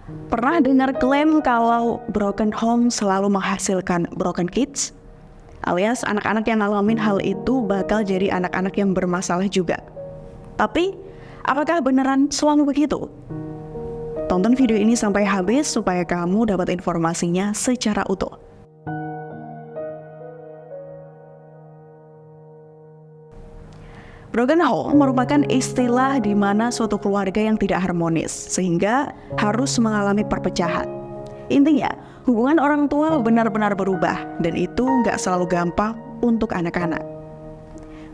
Pernah dengar klaim kalau broken home selalu menghasilkan broken kids? Alias anak-anak yang ngalamin hal itu bakal jadi anak-anak yang bermasalah juga. Tapi, apakah beneran selalu begitu? Tonton video ini sampai habis supaya kamu dapat informasinya secara utuh. Broken home merupakan istilah di mana suatu keluarga yang tidak harmonis, sehingga harus mengalami perpecahan. Intinya, hubungan orang tua benar-benar berubah, dan itu nggak selalu gampang untuk anak-anak.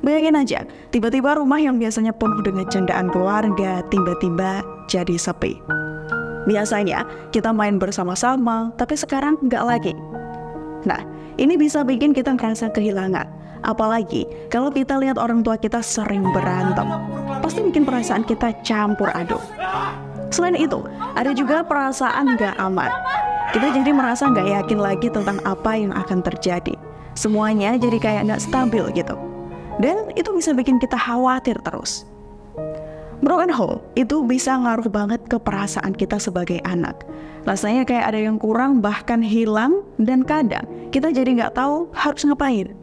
Bayangin aja, tiba-tiba rumah yang biasanya penuh dengan candaan keluarga, tiba-tiba jadi sepi. Biasanya, kita main bersama-sama, tapi sekarang nggak lagi. Nah, ini bisa bikin kita ngerasa kehilangan. Apalagi kalau kita lihat orang tua kita sering berantem, pasti bikin perasaan kita campur aduk. Selain itu, ada juga perasaan gak aman. Kita jadi merasa gak yakin lagi tentang apa yang akan terjadi. Semuanya jadi kayak gak stabil gitu. Dan itu bisa bikin kita khawatir terus. Broken home itu bisa ngaruh banget ke perasaan kita sebagai anak. Rasanya kayak ada yang kurang, bahkan hilang, dan kadang kita jadi gak tahu harus ngapain.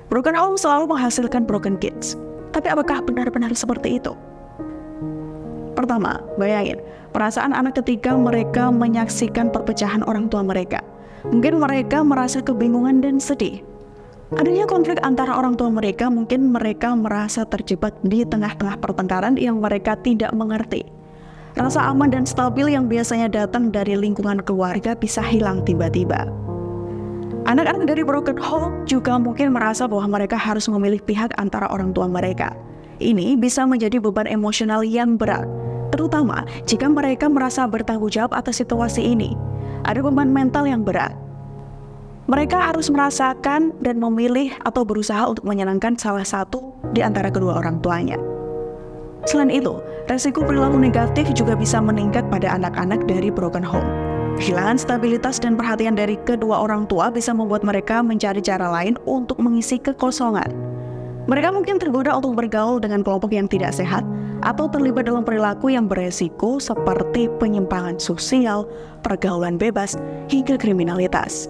Broken home selalu menghasilkan broken kids. Tapi apakah benar-benar seperti itu? Pertama, bayangin perasaan anak ketika mereka menyaksikan perpecahan orang tua mereka. Mungkin mereka merasa kebingungan dan sedih. Adanya konflik antara orang tua mereka, mungkin mereka merasa terjebak di tengah-tengah pertengkaran yang mereka tidak mengerti. Rasa aman dan stabil yang biasanya datang dari lingkungan keluarga bisa hilang tiba-tiba. Anak-anak dari broken home juga mungkin merasa bahwa mereka harus memilih pihak antara orang tua mereka. Ini bisa menjadi beban emosional yang berat, terutama jika mereka merasa bertanggung jawab atas situasi ini. Ada beban mental yang berat. Mereka harus merasakan dan memilih atau berusaha untuk menyenangkan salah satu di antara kedua orang tuanya. Selain itu, resiko perilaku negatif juga bisa meningkat pada anak-anak dari broken home. Kehilangan stabilitas dan perhatian dari kedua orang tua bisa membuat mereka mencari cara lain untuk mengisi kekosongan. Mereka mungkin tergoda untuk bergaul dengan kelompok yang tidak sehat atau terlibat dalam perilaku yang beresiko seperti penyimpangan sosial, pergaulan bebas, hingga kriminalitas.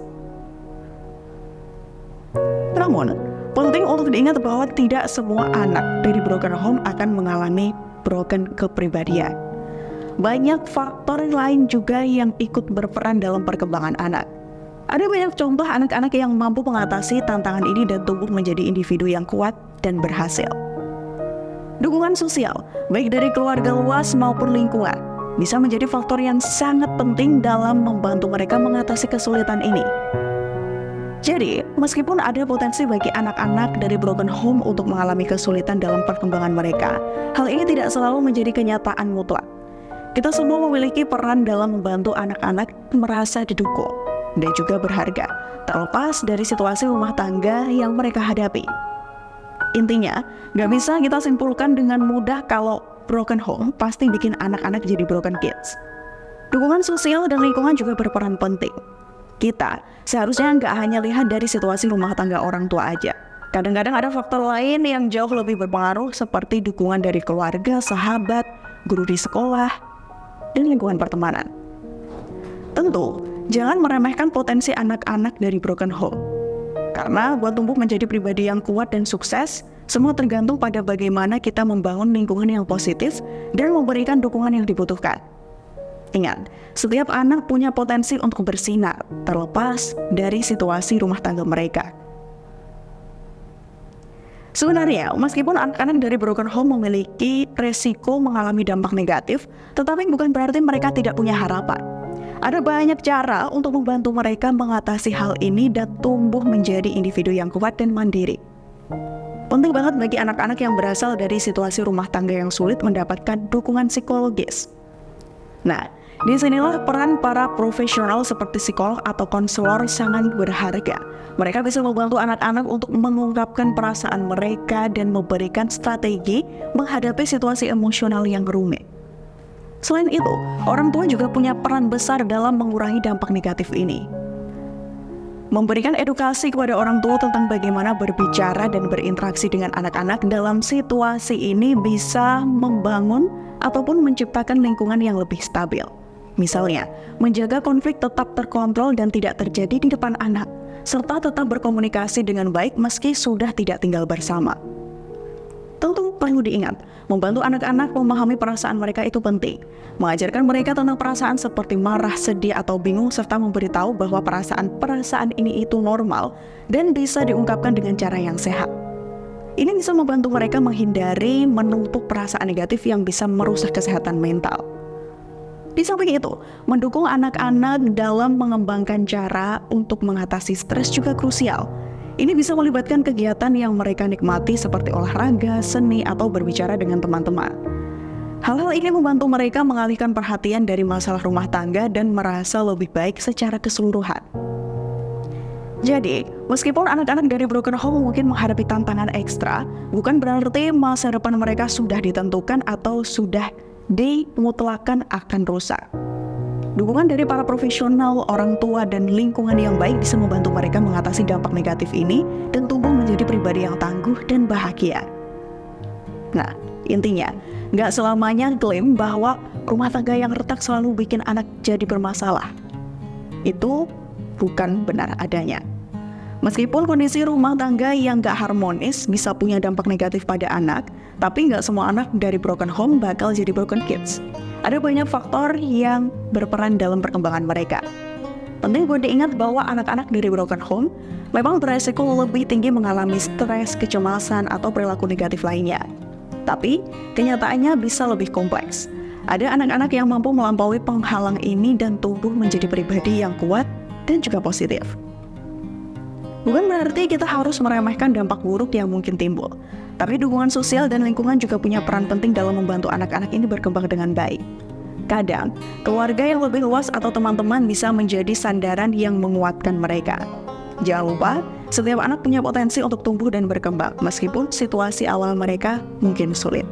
Namun, penting untuk diingat bahwa tidak semua anak dari broken home akan mengalami broken kepribadian. Banyak faktor lain juga yang ikut berperan dalam perkembangan anak. Ada banyak contoh anak-anak yang mampu mengatasi tantangan ini dan tumbuh menjadi individu yang kuat dan berhasil. Dukungan sosial, baik dari keluarga luas maupun lingkungan, bisa menjadi faktor yang sangat penting dalam membantu mereka mengatasi kesulitan ini. Jadi, meskipun ada potensi bagi anak-anak dari broken home untuk mengalami kesulitan dalam perkembangan mereka, hal ini tidak selalu menjadi kenyataan mutlak. Kita semua memiliki peran dalam membantu anak-anak merasa didukung dan juga berharga, terlepas dari situasi rumah tangga yang mereka hadapi. Intinya, gak bisa kita simpulkan dengan mudah kalau broken home pasti bikin anak-anak jadi broken kids. Dukungan sosial dan lingkungan juga berperan penting. Kita seharusnya gak hanya lihat dari situasi rumah tangga orang tua aja. Kadang-kadang ada faktor lain yang jauh lebih berpengaruh seperti dukungan dari keluarga, sahabat, guru di sekolah, dan lingkungan pertemanan. Tentu, jangan meremehkan potensi anak-anak dari broken home. Karena buat tumbuh menjadi pribadi yang kuat dan sukses, semua tergantung pada bagaimana kita membangun lingkungan yang positif dan memberikan dukungan yang dibutuhkan. Ingat, setiap anak punya potensi untuk bersinar, terlepas dari situasi rumah tangga mereka. Sebenarnya, meskipun anak-anak dari broken home memiliki resiko mengalami dampak negatif, tetapi bukan berarti mereka tidak punya harapan. Ada banyak cara untuk membantu mereka mengatasi hal ini dan tumbuh menjadi individu yang kuat dan mandiri. Penting banget bagi anak-anak yang berasal dari situasi rumah tangga yang sulit mendapatkan dukungan psikologis. Nah, disinilah peran para profesional seperti psikolog atau konselor sangat berharga. Mereka bisa membantu anak-anak untuk mengungkapkan perasaan mereka dan memberikan strategi menghadapi situasi emosional yang rumit. Selain itu, orang tua juga punya peran besar dalam mengurangi dampak negatif ini. Memberikan edukasi kepada orang tua tentang bagaimana berbicara dan berinteraksi dengan anak-anak dalam situasi ini bisa membangun ataupun menciptakan lingkungan yang lebih stabil. Misalnya, menjaga konflik tetap terkontrol dan tidak terjadi di depan anak, serta tetap berkomunikasi dengan baik meski sudah tidak tinggal bersama. Tentu perlu diingat, membantu anak-anak memahami perasaan mereka itu penting. Mengajarkan mereka tentang perasaan seperti marah, sedih, atau bingung, serta memberitahu bahwa perasaan ini itu normal dan bisa diungkapkan dengan cara yang sehat. Ini bisa membantu mereka menghindari menumpuk perasaan negatif yang bisa merusak kesehatan mental. Di samping itu, mendukung anak-anak dalam mengembangkan cara untuk mengatasi stres juga krusial. Ini bisa melibatkan kegiatan yang mereka nikmati seperti olahraga, seni, atau berbicara dengan teman-teman. Hal-hal ini membantu mereka mengalihkan perhatian dari masalah rumah tangga dan merasa lebih baik secara keseluruhan. Jadi, meskipun anak-anak dari broken home mungkin menghadapi tantangan ekstra, bukan berarti masa depan mereka sudah ditentukan atau sudah dimutlakan akan rusak. Dukungan dari para profesional, orang tua, dan lingkungan yang baik bisa membantu mereka mengatasi dampak negatif ini dan tumbuh menjadi pribadi yang tangguh dan bahagia. Nah, intinya, nggak selamanya klaim bahwa rumah tangga yang retak selalu bikin anak jadi bermasalah. Itu bukan benar adanya. Meskipun kondisi rumah tangga yang gak harmonis bisa punya dampak negatif pada anak, tapi gak semua anak dari broken home bakal jadi broken kids. Ada banyak faktor yang berperan dalam perkembangan mereka. Penting buat diingat bahwa anak-anak dari broken home memang beresiko lebih tinggi mengalami stres, kecemasan, atau perilaku negatif lainnya. Tapi, kenyataannya bisa lebih kompleks. Ada anak-anak yang mampu melampaui penghalang ini dan tumbuh menjadi pribadi yang kuat dan juga positif. Bukan berarti kita harus meremehkan dampak buruk yang mungkin timbul, tapi dukungan sosial dan lingkungan juga punya peran penting dalam membantu anak-anak ini berkembang dengan baik. Kadang, keluarga yang lebih luas atau teman-teman bisa menjadi sandaran yang menguatkan mereka. Jangan lupa, setiap anak punya potensi untuk tumbuh dan berkembang, meskipun situasi awal mereka mungkin sulit.